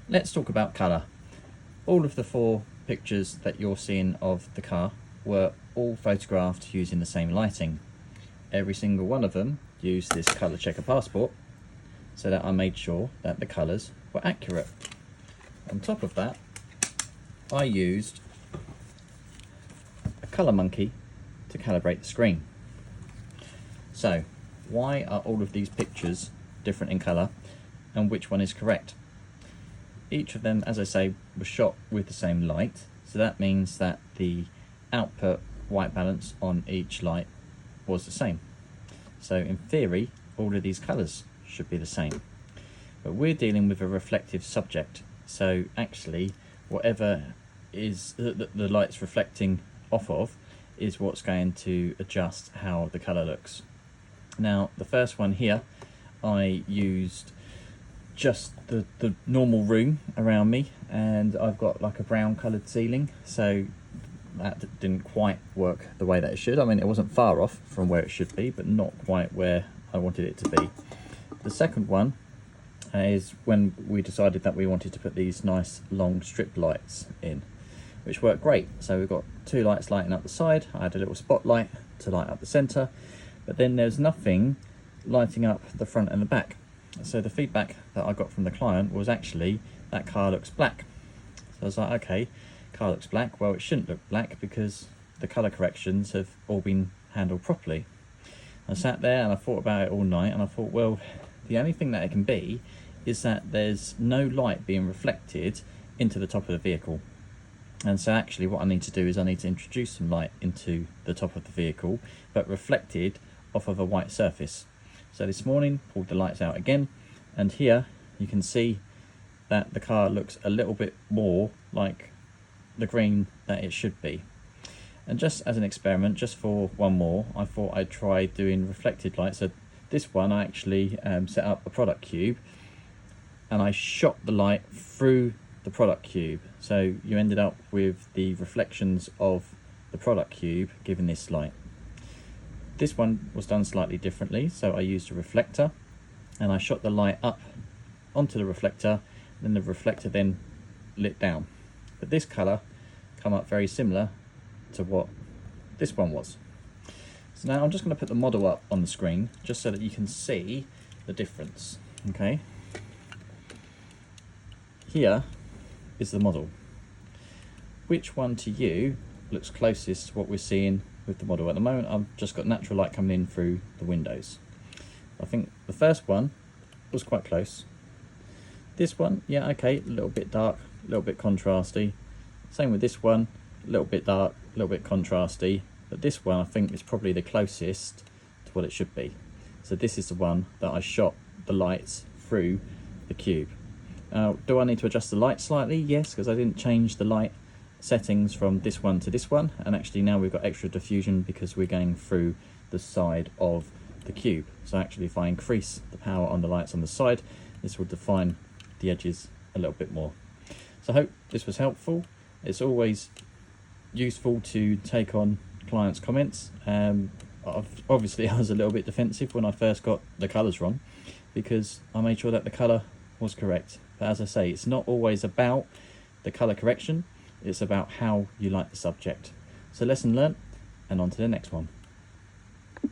Let's talk about colour. All of the 4 pictures that you're seeing of the car were all photographed using the same lighting. Every single one of them used this colour checker passport so that I made sure that the colours were accurate. On top of that, I used a colour monkey to calibrate the screen. So why are all of these pictures different in colour and which one is correct? Each of them, as I say, was shot with the same light, so that means that the output white balance on each light was the same. So in theory, all of these colours should be the same. But we're dealing with a reflective subject, so actually whatever is the light's reflecting off of is what's going to adjust how the colour looks. Now the first one here, I used just the normal room around me, and I've got like a brown coloured ceiling, so that didn't quite work the way that it should. I mean, it wasn't far off from where it should be, but not quite where I wanted it to be. The second one is when we decided that we wanted to put these nice long strip lights in, which worked great. So we've got 2 lights lighting up the side. I had a little spotlight to light up the centre, but then there's nothing lighting up the front and the back. So the feedback that I got from the client was actually that car looks black. So I was like, okay, car looks black. Well, it shouldn't look black because the colour corrections have all been handled properly. I sat there and I thought about it all night, and I thought, well, the only thing that it can be is that there's no light being reflected into the top of the vehicle. And so actually what I need to do is I need to introduce some light into the top of the vehicle, but reflected off of a white surface. So this morning, pulled the lights out again, and here you can see that the car looks a little bit more like the green that it should be. And just as an experiment, just for one more, I thought I'd try doing reflected light. So this one, I actually set up a product cube, and I shot the light through the product cube. So you ended up with the reflections of the product cube giving this light. This one was done slightly differently, so I used a reflector and I shot the light up onto the reflector, then the reflector then lit down. But this colour come up very similar to what this one was. So now I'm just going to put the model up on the screen just so that you can see the difference. Okay, here is the model. Which one to you looks closest to what we're seeing with the model? At the moment I've just got natural light coming in through the windows. I think the first one was quite close. This one, yeah, okay, a little bit dark, a little bit contrasty. Same with this one, a little bit dark, a little bit contrasty. But this one I think is probably the closest to what it should be. So this is the one that I shot the lights through the cube. Do I need to adjust the light slightly? Yes, because I didn't change the light settings from this one to this one, and actually now we've got extra diffusion because we're going through the side of the cube. So actually if I increase the power on the lights on the side, this will define the edges a little bit more. So I hope this was helpful. It's useful to take on clients' comments. Obviously I was a little bit defensive when I first got the colours wrong, because I made sure that the colour was correct. But as I say, it's not always about the colour correction, it's about how you like the subject. So lesson learnt, and on to the next one.